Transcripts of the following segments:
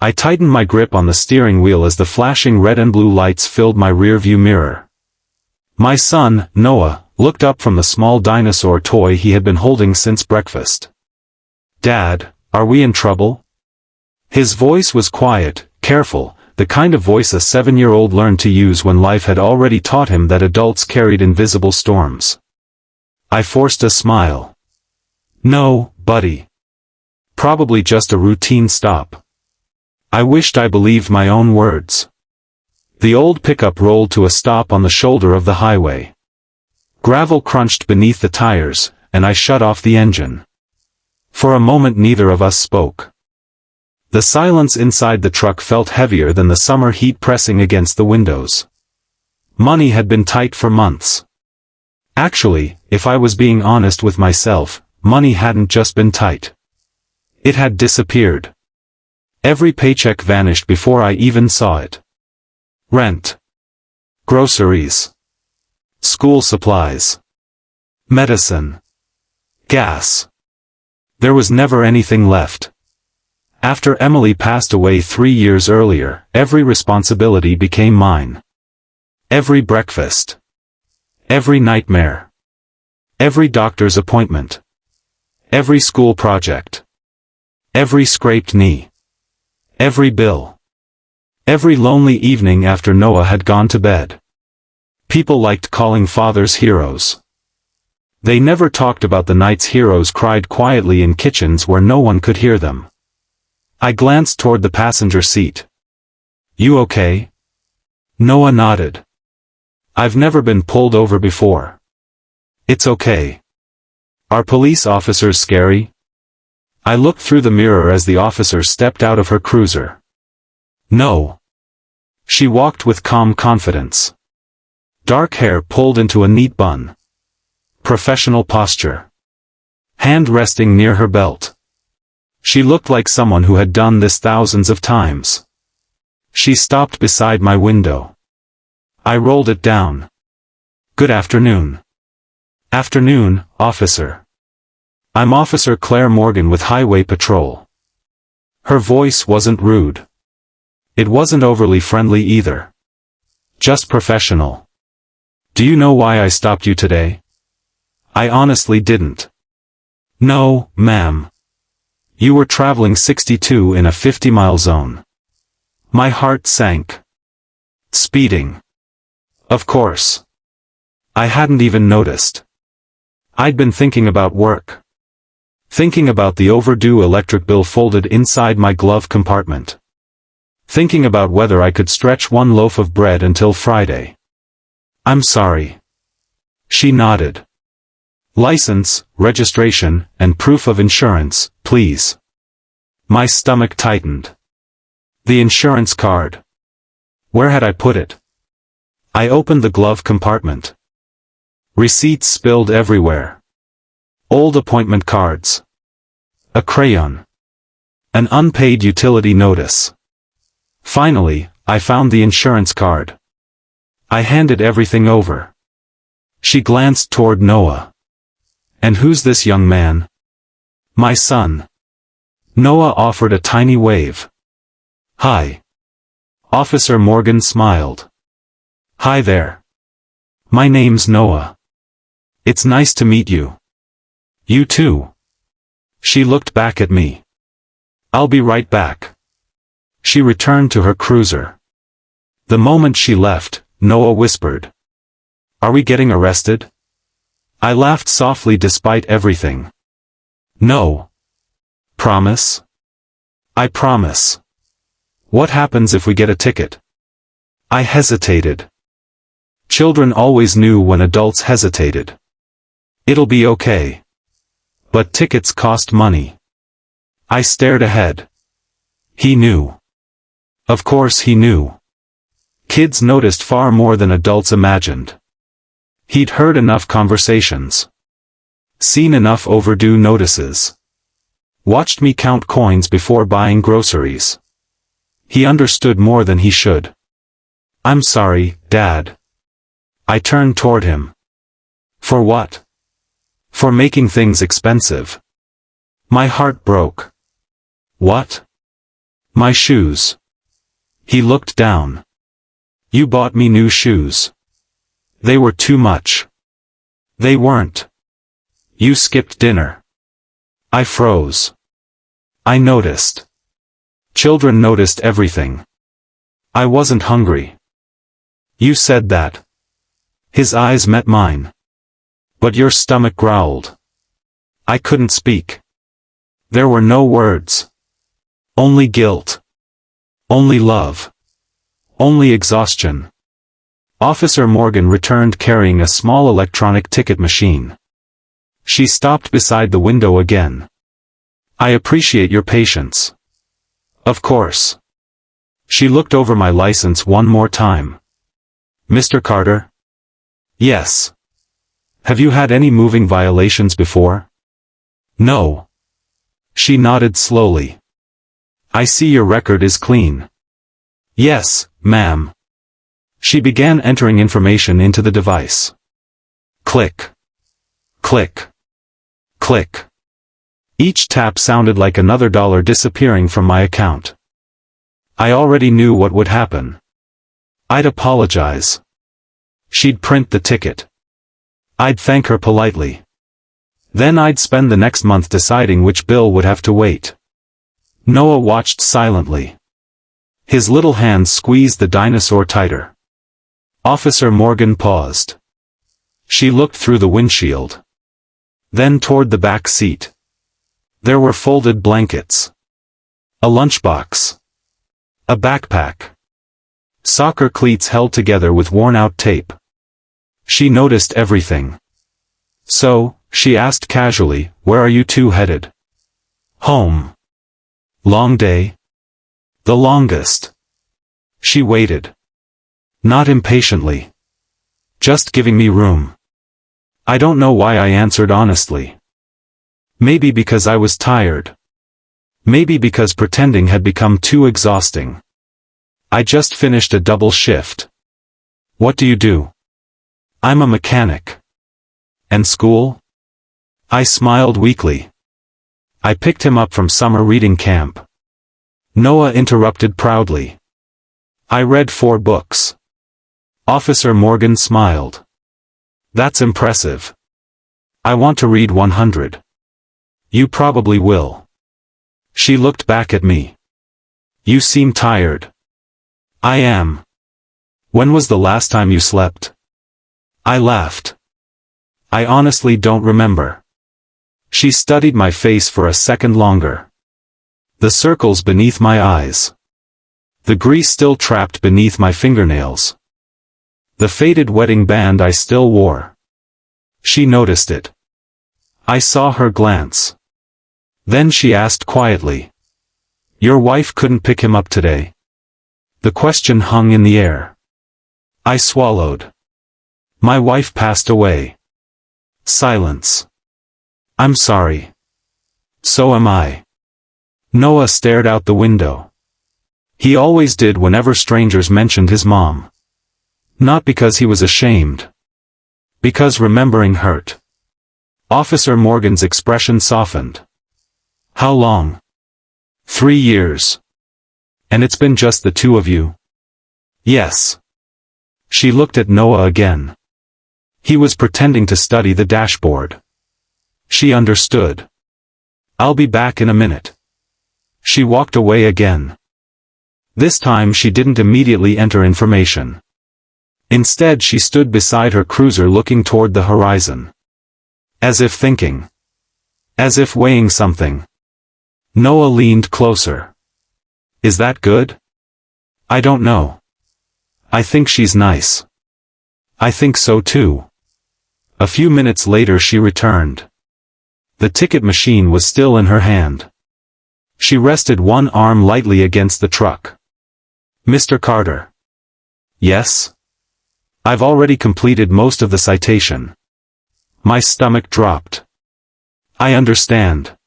I tightened my grip on the steering wheel as the flashing red and blue lights filled my rearview mirror. My son, Noah, looked up from the small dinosaur toy he had been holding since breakfast. "Dad, are we in trouble?" His voice was quiet, careful, the kind of voice a 7-year-old learned to use when life had already taught him that adults carried invisible storms. I forced a smile. "No, buddy. Probably just a routine stop." I wished I believed my own words. The old pickup rolled to a stop on the shoulder of the highway. Gravel crunched beneath the tires, and I shut off the engine. For a moment neither of us spoke. The silence inside the truck felt heavier than the summer heat pressing against the windows. Money had been tight for months. Actually, if I was being honest with myself, money hadn't just been tight. It had disappeared. Every paycheck vanished before I even saw it. Rent. Groceries. School supplies. Medicine. Gas. There was never anything left. After Emily passed away 3 years earlier, every responsibility became mine. Every breakfast. Every nightmare. Every doctor's appointment. Every school project. Every scraped knee. Every bill. Every lonely evening after Noah had gone to bed. People liked calling fathers heroes. They never talked about the nights heroes cried quietly in kitchens where no one could hear them. I glanced toward the passenger seat. "You okay?" Noah nodded. "I've never been pulled over before." "It's okay." "Are police officers scary?" I looked through the mirror as the officer stepped out of her cruiser. "No." She walked with calm confidence. Dark hair pulled into a neat bun. Professional posture. Hand resting near her belt. She looked like someone who had done this thousands of times. She stopped beside my window. I rolled it down. "Good afternoon." "Afternoon, officer. I'm Officer Claire Morgan with Highway Patrol." Her voice wasn't rude. It wasn't overly friendly either. Just professional. "Do you know why I stopped you today?" I honestly didn't. "No, ma'am. You were traveling 62 in a 50-mile zone." My heart sank. Speeding. Of course. I hadn't even noticed. I'd been thinking about work. Thinking about the overdue electric bill folded inside my glove compartment. Thinking about whether I could stretch one loaf of bread until Friday. "I'm sorry." She nodded. "License, registration, and proof of insurance, please." My stomach tightened. The insurance card. Where had I put it? I opened the glove compartment. Receipts spilled everywhere. Old appointment cards. A crayon. An unpaid utility notice. Finally, I found the insurance card. I handed everything over. She glanced toward Noah. "And who's this young man?" "My son." Noah offered a tiny wave. "Hi." Officer Morgan smiled. "Hi there. My name's Noah. It's nice to meet you." "You too." She looked back at me. "I'll be right back." She returned to her cruiser. The moment she left, Noah whispered, "Are we getting arrested?" I laughed softly despite everything. "No." "Promise?" "I promise." "What happens if we get a ticket?" I hesitated. Children always knew when adults hesitated. "It'll be okay." "But tickets cost money." I stared ahead. He knew. Of course he knew. Kids noticed far more than adults imagined. He'd heard enough conversations. Seen enough overdue notices. Watched me count coins before buying groceries. He understood more than he should. "I'm sorry, Dad." I turned toward him. "For what?" "For making things expensive." My heart broke. "What?" My shoes. He looked down. You bought me new shoes. They were too much. They weren't. You skipped dinner. I froze. I noticed. Children noticed everything. I wasn't hungry. You said that. His eyes met mine. But your stomach growled. I couldn't speak. There were no words. Only guilt. Only love. Only exhaustion. Officer Morgan returned carrying a small electronic ticket machine. She stopped beside the window again. I appreciate your patience. Of course. She looked over my license one more time. Mr. Carter? Yes. Have you had any moving violations before? No. She nodded slowly. I see your record is clean. Yes, ma'am. She began entering information into the device. Click. Click. Click. Each tap sounded like another dollar disappearing from my account. I already knew what would happen. I'd apologize. She'd print the ticket. I'd thank her politely. Then I'd spend the next month deciding which bill would have to wait. Noah watched silently. His little hands squeezed the dinosaur tighter. Officer Morgan paused. She looked through the windshield. Then toward the back seat. There were folded blankets. A lunchbox. A backpack. Soccer cleats held together with worn-out tape. She noticed everything. So, she asked casually, where are you two headed? Home. Long day? The longest. She waited. Not impatiently. Just giving me room. I don't know why I answered honestly. Maybe because I was tired. Maybe because pretending had become too exhausting. I just finished a double shift. What do you do? I'm a mechanic. And school? I smiled weakly. I picked him up from summer reading camp. Noah interrupted proudly. I read 4 books. Officer Morgan smiled. That's impressive. I want to read 100. You probably will. She looked back at me. You seem tired. I am. When was the last time you slept? I laughed. I honestly don't remember. She studied my face for a second longer. The circles beneath my eyes. The grease still trapped beneath my fingernails. The faded wedding band I still wore. She noticed it. I saw her glance. Then she asked quietly. Your wife couldn't pick him up today? The question hung in the air. I swallowed. My wife passed away. Silence. I'm sorry. So am I. Noah stared out the window. He always did whenever strangers mentioned his mom. Not because he was ashamed. Because remembering hurt. Officer Morgan's expression softened. How long? 3 years. And it's been just the two of you? Yes. She looked at Noah again. He was pretending to study the dashboard. She understood. I'll be back in a minute. She walked away again. This time she didn't immediately enter information. Instead she stood beside her cruiser looking toward the horizon. As if thinking. As if weighing something. Noah leaned closer. Is that good? I don't know. I think she's nice. I think so too. A few minutes later she returned. The ticket machine was still in her hand. She rested one arm lightly against the truck. Mr. Carter. Yes? I've already completed most of the citation. My stomach dropped. I understand.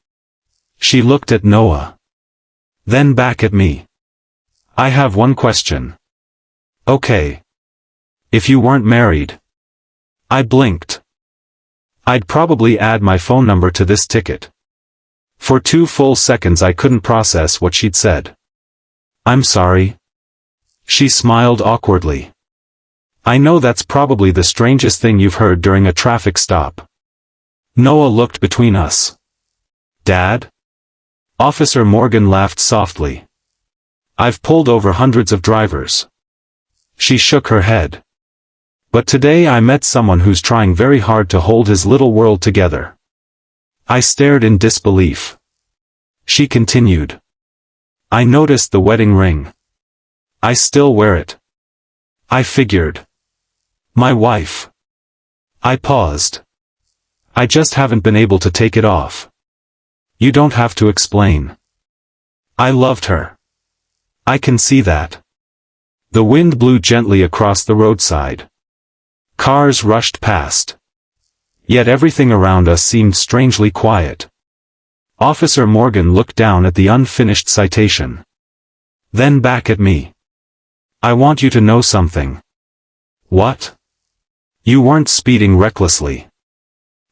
She looked at Noah. Then back at me. I have one question. Okay. If you weren't married. I blinked. I'd probably add my phone number to this ticket. For 2 full seconds I couldn't process what she'd said. I'm sorry. She smiled awkwardly. I know that's probably the strangest thing you've heard during a traffic stop. Noah looked between us. Dad? Officer Morgan laughed softly. I've pulled over hundreds of drivers. She shook her head. But today I met someone who's trying very hard to hold his little world together. I stared in disbelief. She continued. I noticed the wedding ring. I still wear it. I figured. My wife. I paused. I just haven't been able to take it off. You don't have to explain. I loved her. I can see that. The wind blew gently across the roadside. Cars rushed past. Yet everything around us seemed strangely quiet. Officer Morgan looked down at the unfinished citation. Then back at me. I want you to know something. What? You weren't speeding recklessly.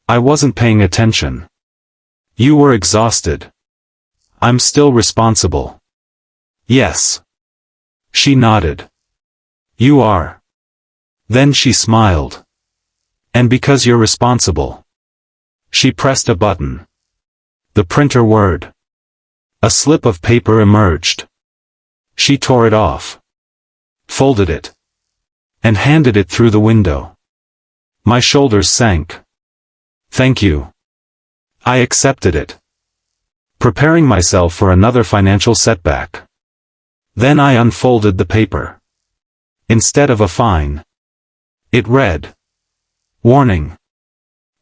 I wasn't paying attention. You were exhausted. I'm still responsible. Yes. She nodded. You are. Then she smiled. And because you're responsible. She pressed a button. The printer whirred. A slip of paper emerged. She tore it off. Folded it. And handed it through the window. My shoulders sank. Thank you. I accepted it. Preparing myself for another financial setback. Then I unfolded the paper. Instead of a fine. It read. Warning.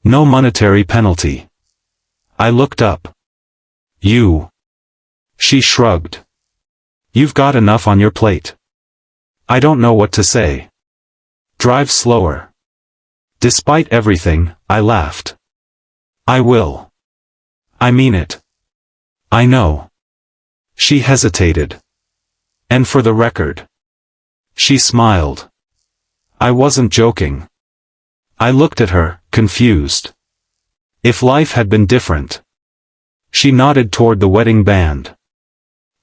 No monetary penalty. I looked up. You. She shrugged. You've got enough on your plate. I don't know what to say. Drive slower. Despite everything, I laughed. I will. I mean it. I know. She hesitated. And for the record. She smiled. I wasn't joking. I looked at her, confused. If life had been different. She nodded toward the wedding band.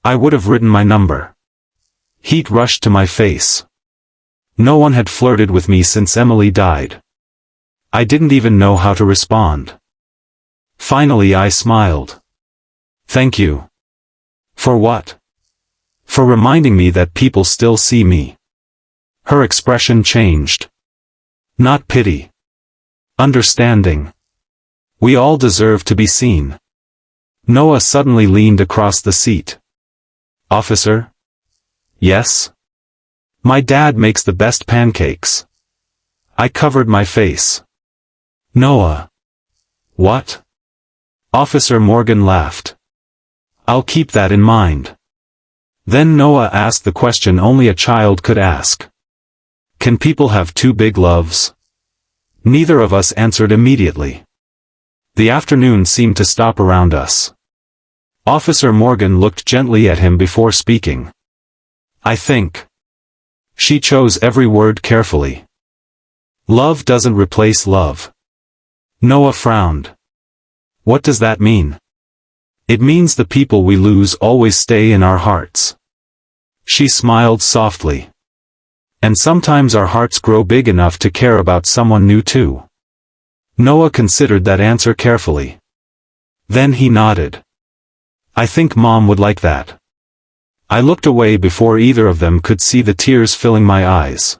I would have written my number. Heat rushed to my face. No one had flirted with me since Emily died. I didn't even know how to respond. Finally I smiled. Thank you. For what? For reminding me that people still see me. Her expression changed. Not pity. Understanding. We all deserve to be seen. Noah suddenly leaned across the seat. Officer? Yes? My dad makes the best pancakes. I covered my face. Noah. What? Officer Morgan laughed. I'll keep that in mind. Then Noah asked the question only a child could ask. Can people have two big loves? Neither of us answered immediately. The afternoon seemed to stop around us. Officer Morgan looked gently at him before speaking. I think. She chose every word carefully. Love doesn't replace love. Noah frowned. What does that mean? It means the people we lose always stay in our hearts. She smiled softly. And sometimes our hearts grow big enough to care about someone new too. Noah considered that answer carefully. Then he nodded. I think Mom would like that. I looked away before either of them could see the tears filling my eyes.